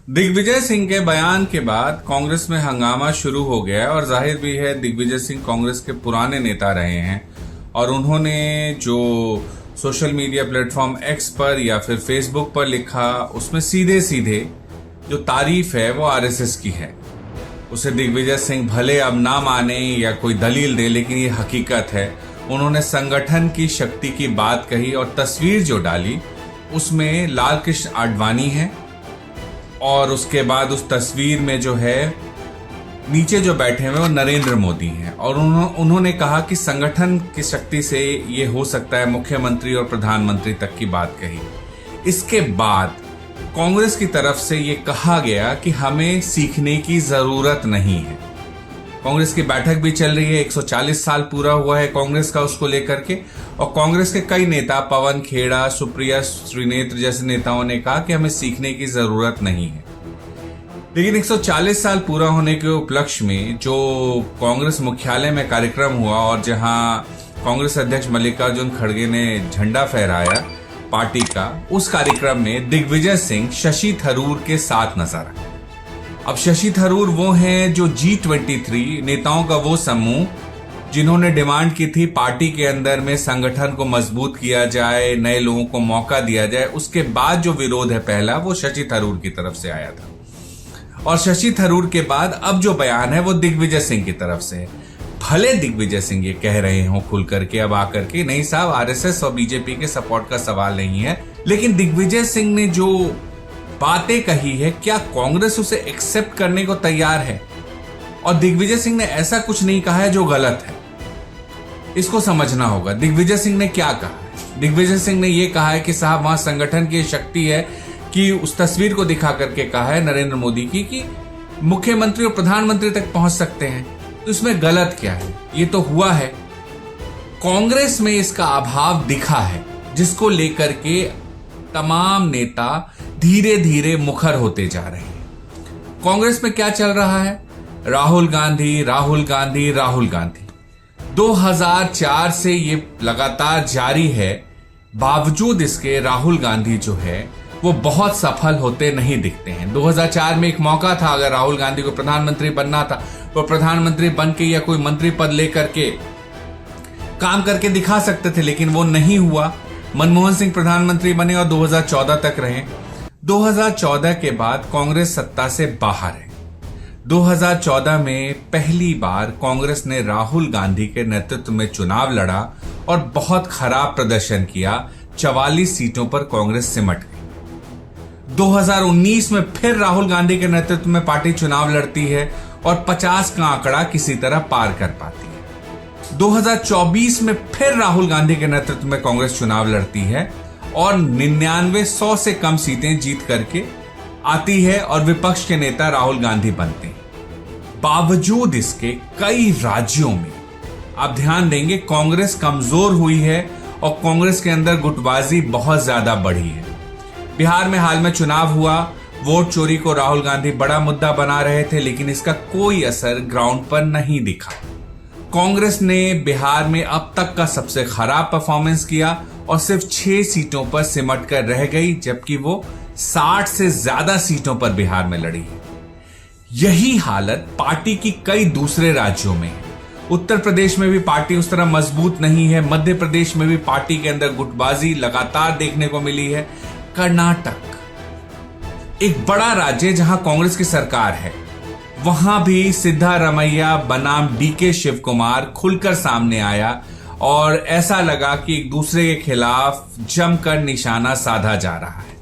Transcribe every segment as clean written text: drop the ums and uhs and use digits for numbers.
दिग्विजय सिंह के बयान के बाद कांग्रेस में हंगामा शुरू हो गया है और जाहिर भी है दिग्विजय सिंह कांग्रेस के पुराने नेता रहे हैं और उन्होंने जो सोशल मीडिया प्लेटफॉर्म एक्स पर या फिर फेसबुक पर लिखा उसमें सीधे सीधे जो तारीफ है वो आरएसएस की है। उसे दिग्विजय सिंह भले अब ना माने या कोई दलील दे, लेकिन ये हकीकत है। उन्होंने संगठन की शक्ति की बात कही और तस्वीर जो डाली उसमें लाल कृष्ण आडवाणी है और उसके बाद उस तस्वीर में जो है नीचे जो बैठे हुए वो नरेंद्र मोदी हैं और उन्होंने कहा कि संगठन की शक्ति से ये हो सकता है मुख्यमंत्री और प्रधानमंत्री तक की बात कही। इसके बाद कांग्रेस की तरफ से ये कहा गया कि हमें सीखने की जरूरत नहीं है। कांग्रेस की बैठक भी चल रही है, 140 साल पूरा हुआ है कांग्रेस का उसको लेकर के, और कांग्रेस के कई नेता पवन खेड़ा, सुप्रिया श्रीनेत्र जैसे नेताओं ने कहा कि हमें सीखने की जरूरत नहीं है। लेकिन 140 साल पूरा होने के उपलक्ष्य में जो कांग्रेस मुख्यालय में कार्यक्रम हुआ और जहां कांग्रेस अध्यक्ष मल्लिकार्जुन खड़गे ने झंडा फहराया पार्टी का, उस कार्यक्रम में दिग्विजय सिंह शशि थरूर के साथ नजर आए। अब शशि थरूर वो हैं जो G23 नेताओं का वो समूह जिन्होंने डिमांड की थी पार्टी के अंदर में संगठन को मजबूत किया जाए, नए लोगों को मौका दिया जाए। उसके बाद जो विरोध है पहला वो शशि थरूर की तरफ से आया था और शशि थरूर के बाद अब जो बयान है वो दिग्विजय सिंह की तरफ से है। भले दिग्विजय सिंह ये कह रहे हो खुल करके अब आकर के, नहीं साहब आरएसएस और बीजेपी के सपोर्ट का सवाल नहीं है, लेकिन दिग्विजय सिंह ने जो बातें कही है क्या कांग्रेस उसे एक्सेप्ट करने को तैयार है? और दिग्विजय सिंह ने ऐसा कुछ नहीं कहा है जो गलत है, इसको समझना होगा। दिग्विजय सिंह ने क्या कहा? दिग्विजय सिंह ने यह कहा है कि साहब वहां संगठन की शक्ति है कि उस तस्वीर को दिखा करके कहा है नरेंद्र मोदी की कि मुख्यमंत्री और प्रधानमंत्री तक पहुंच सकते हैं, तो इसमें गलत क्या है? ये तो हुआ है। कांग्रेस में इसका अभाव दिखा है जिसको लेकर के तमाम नेता धीरे धीरे मुखर होते जा रहे हैं। कांग्रेस में क्या चल रहा है? राहुल गांधी, राहुल गांधी, राहुल गांधी। 2004 से ये लगातार जारी है, बावजूद इसके राहुल गांधी जो है वो बहुत सफल होते नहीं दिखते हैं। 2004 में एक मौका था, अगर राहुल गांधी को प्रधानमंत्री बनना था वो प्रधानमंत्री बन के या कोई मंत्री पद लेकर के काम करके दिखा सकते थे, लेकिन वो नहीं हुआ। मनमोहन सिंह प्रधानमंत्री बने और 2014 तक रहे। 2014 के बाद कांग्रेस सत्ता से बाहर है। 2014 में पहली बार कांग्रेस ने राहुल गांधी के नेतृत्व में चुनाव लड़ा और बहुत खराब प्रदर्शन किया। 44 सीटों पर कांग्रेस सिमट गई। 2019 में फिर राहुल गांधी के नेतृत्व में पार्टी चुनाव लड़ती है और 50 का आंकड़ा किसी तरह पार कर पाती है। 2024 में फिर राहुल गांधी के नेतृत्व में कांग्रेस चुनाव लड़ती है और 99-100 से कम सीटें जीत करके आती है और विपक्ष के नेता राहुल गांधी बनते हैं। बावजूद इसके कई राज्यों में आप ध्यान देंगे कांग्रेस कमजोर हुई है और कांग्रेस के अंदर गुटबाजी बहुत ज्यादा बढ़ी है। बिहार में हाल में चुनाव हुआ, वोट चोरी को राहुल गांधी बड़ा मुद्दा बना रहे थे, लेकिन इसका कोई असर ग्राउंड पर नहीं दिखा। कांग्रेस ने बिहार में अब तक का सबसे खराब परफॉर्मेंस किया और सिर्फ 6 सीटों पर सिमट कर रह गई, जबकि वो 60 से ज्यादा सीटों पर बिहार में लड़ी है। यही हालत पार्टी की कई दूसरे राज्यों में है। उत्तर प्रदेश में भी पार्टी उस तरह मजबूत नहीं है। मध्य प्रदेश में भी पार्टी के अंदर गुटबाजी लगातार देखने को मिली है। कर्नाटक एक बड़ा राज्य जहां कांग्रेस की सरकार है, वहां भी सिद्धारमैया बनाम डीके शिव कुमार खुलकर सामने आया और ऐसा लगा कि एक दूसरे के खिलाफ जमकर निशाना साधा जा रहा है।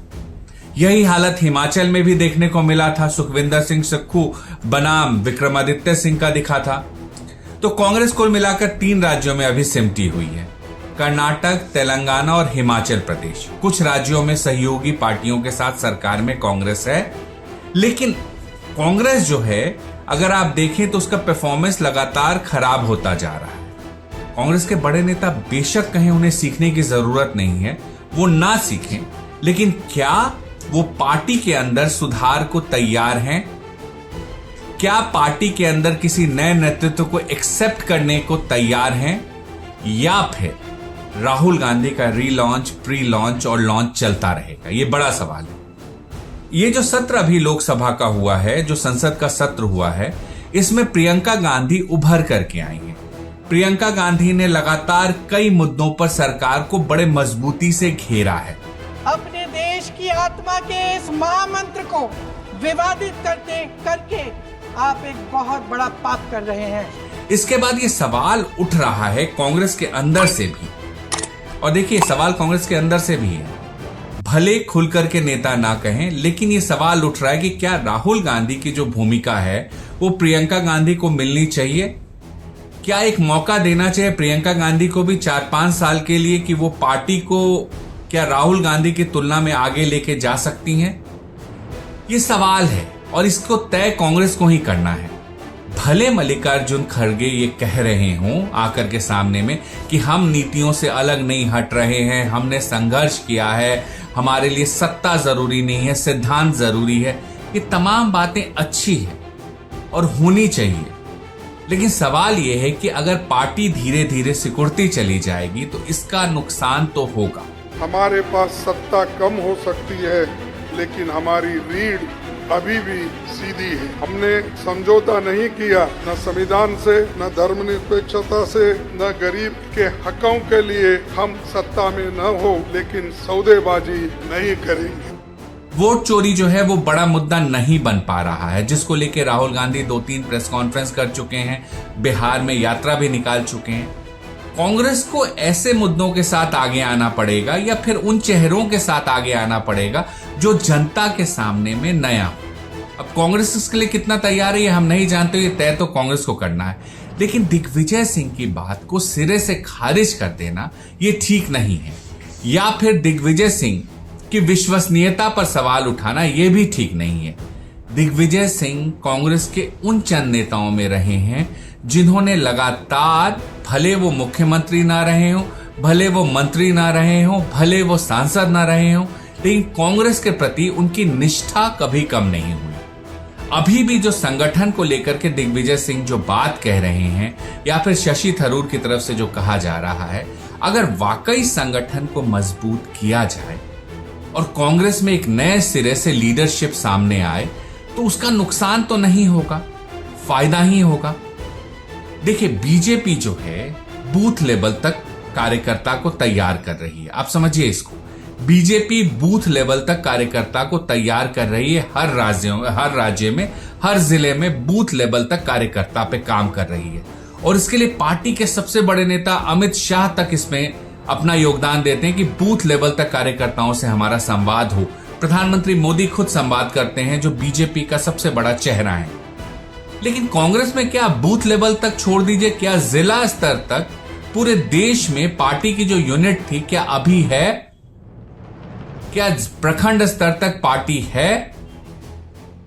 यही हालत हिमाचल में भी देखने को मिला था। सुखविंदर सिंह सुक्खू बनाम विक्रमादित्य सिंह का दिखा था। तो कांग्रेस कुल मिलाकर 3 राज्यों में अभी सिमटी हुई है, कर्नाटक, तेलंगाना और हिमाचल प्रदेश। कुछ राज्यों में सहयोगी पार्टियों के साथ सरकार में कांग्रेस है, लेकिन कांग्रेस जो है अगर आप देखें तो उसका परफॉर्मेंस लगातार खराब होता जा रहा है। कांग्रेस के बड़े नेता बेशक कहें उन्हें सीखने की जरूरत नहीं है, वो ना सीखें, लेकिन क्या वो पार्टी के अंदर सुधार को तैयार हैं? क्या पार्टी के अंदर किसी नए नेतृत्व को एक्सेप्ट करने को तैयार हैं, या फिर राहुल गांधी का रीलॉन्च, प्री लॉन्च और लॉन्च चलता रहेगा? ये बड़ा सवाल है। ये जो सत्र अभी लोकसभा का हुआ है, जो संसद का सत्र हुआ है, इसमें प्रियंका गांधी उभर करके आई हैं। प्रियंका गांधी ने लगातार कई मुद्दों पर सरकार को बड़े मजबूती से घेरा है। अपने देश की आत्मा के इस महामंत्र को विवादित करके आप एक बहुत बड़ा पाप कर रहे हैं। इसके बाद ये सवाल उठ रहा है कांग्रेस के अंदर से भी, और देखिए सवाल कांग्रेस के अंदर से भी है, भले खुलकर के नेता ना कहें, लेकिन ये सवाल उठ रहा है कि क्या राहुल गांधी की जो भूमिका है वो प्रियंका गांधी को मिलनी चाहिए? क्या एक मौका देना चाहिए प्रियंका गांधी को भी 4-5 साल के लिए कि वो पार्टी को क्या राहुल गांधी की तुलना में आगे लेके जा सकती हैं? ये सवाल है और इसको तय कांग्रेस को ही करना है। भले मल्लिकार्जुन खड़गे ये कह रहे हों आकर के सामने में कि हम नीतियों से अलग नहीं हट रहे हैं, हमने संघर्ष किया है, हमारे लिए सत्ता जरूरी नहीं है, सिद्धांत जरूरी है। ये तमाम बातें अच्छी है और होनी चाहिए, लेकिन सवाल यह है कि अगर पार्टी धीरे धीरे सिकुड़ती चली जाएगी तो इसका नुकसान तो होगा। हमारे पास सत्ता कम हो सकती है, लेकिन हमारी रीढ़ अभी भी सीधी है। हमने समझौता नहीं किया, न संविधान से, न धर्मनिरपेक्षता से, न गरीब के हकों के लिए। हम सत्ता में न हो, लेकिन सौदेबाजी नहीं करेंगे। वोट चोरी जो है वो बड़ा मुद्दा नहीं बन पा रहा है, जिसको लेके राहुल गांधी 2-3 प्रेस कॉन्फ्रेंस कर चुके हैं, बिहार में यात्रा भी निकाल चुके हैं। कांग्रेस को ऐसे मुद्दों के साथ आगे आना पड़ेगा या फिर उन चेहरों के साथ आगे आना पड़ेगा जो जनता के सामने में नया हो। अब कांग्रेस इसके लिए कितना तैयार है ये हम नहीं जानते, ये तय तो कांग्रेस को करना है, लेकिन दिग्विजय सिंह की बात को सिरे से खारिज कर देना ये ठीक नहीं है, या फिर दिग्विजय सिंह की विश्वसनीयता पर सवाल उठाना ये भी ठीक नहीं है। दिग्विजय सिंह कांग्रेस के उन चंद नेताओं में रहे हैं जिन्होंने लगातार, भले वो मुख्यमंत्री ना रहे हो, भले वो मंत्री ना रहे हो, भले वो सांसद ना रहे हो, लेकिन कांग्रेस के प्रति उनकी निष्ठा कभी कम नहीं हुई। अभी भी जो संगठन को लेकर के दिग्विजय सिंह जो बात कह रहे हैं या फिर शशि थरूर की तरफ से जो कहा जा रहा है, अगर वाकई संगठन को मजबूत किया जाए और कांग्रेस में एक नए सिरे से लीडरशिप सामने आए तो उसका नुकसान तो नहीं होगा, फायदा ही होगा। देखिए बीजेपी जो है बूथ लेवल तक कार्यकर्ता को तैयार कर रही है, आप समझिए इसको। बीजेपी बूथ लेवल तक कार्यकर्ता को तैयार कर रही है, हर राज्य में, हर जिले में बूथ लेवल तक कार्यकर्ता पे काम कर रही है, और इसके लिए पार्टी के सबसे बड़े नेता अमित शाह तक इसमें अपना योगदान देते हैं कि बूथ लेवल तक कार्यकर्ताओं से हमारा संवाद हो। प्रधानमंत्री मोदी खुद संवाद करते हैं, जो बीजेपी का सबसे बड़ा चेहरा है। लेकिन कांग्रेस में क्या बूथ लेवल तक छोड़ दीजिए, क्या जिला स्तर तक पूरे देश में पार्टी की जो यूनिट थी क्या अभी है? क्या प्रखंड स्तर तक पार्टी है?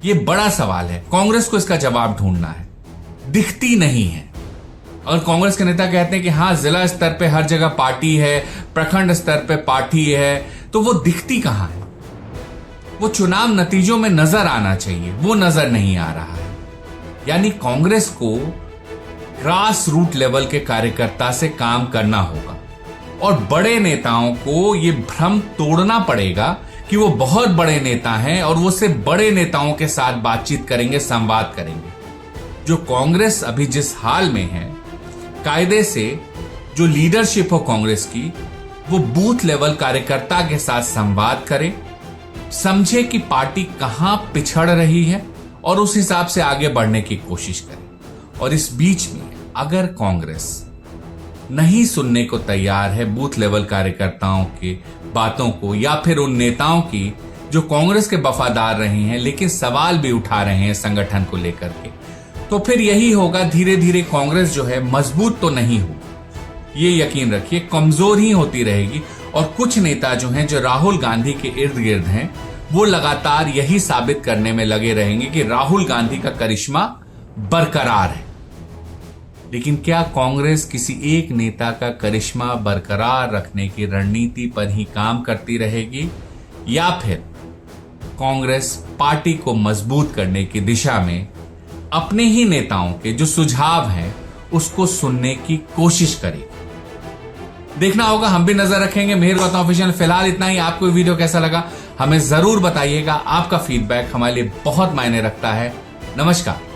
ये बड़ा सवाल है, कांग्रेस को इसका जवाब ढूंढना है। दिखती नहीं है, और कांग्रेस के नेता कहते हैं कि हाँ जिला स्तर पे हर जगह पार्टी है, प्रखंड स्तर पे पार्टी है, तो वो दिखती कहां है? वो चुनाव नतीजों में नजर आना चाहिए, वो नजर नहीं आ रहा है। यानी कांग्रेस को ग्रास रूट लेवल के कार्यकर्ता से काम करना होगा, और बड़े नेताओं को ये भ्रम तोड़ना पड़ेगा कि वो बहुत बड़े नेता हैं और वो सिर्फ बड़े नेताओं के साथ बातचीत करेंगे, संवाद करेंगे। जो कांग्रेस अभी जिस हाल में है, कायदे से जो लीडरशिप हो कांग्रेस की, वो बूथ लेवल कार्यकर्ता के साथ संवाद करे, समझे कि पार्टी कहां पिछड़ रही है और उस हिसाब से आगे बढ़ने की कोशिश करे। और इस बीच में अगर कांग्रेस नहीं सुनने को तैयार है बूथ लेवल कार्यकर्ताओं की बातों को, या फिर उन नेताओं की जो कांग्रेस के वफादार रहे हैं लेकिन सवाल भी उठा रहे हैं संगठन को लेकर के, तो फिर यही होगा, धीरे धीरे कांग्रेस जो है मजबूत तो नहीं होगी, ये यकीन रखिए, कमजोर ही होती रहेगी। और कुछ नेता जो हैं, जो राहुल गांधी के इर्द गिर्द हैं, वो लगातार यही साबित करने में लगे रहेंगे कि राहुल गांधी का करिश्मा बरकरार है। लेकिन क्या कांग्रेस किसी एक नेता का करिश्मा बरकरार रखने की रणनीति पर ही काम करती रहेगी, या फिर कांग्रेस पार्टी को मजबूत करने की दिशा में अपने ही नेताओं के जो सुझाव हैं उसको सुनने की कोशिश करेगी? देखना होगा, हम भी नजर रखेंगे। मेहर गौतम ऑफिशियल फिलहाल इतना ही। आपको वीडियो कैसा लगा हमें जरूर बताइएगा। आपका फीडबैक हमारे लिए बहुत मायने रखता है। नमस्कार।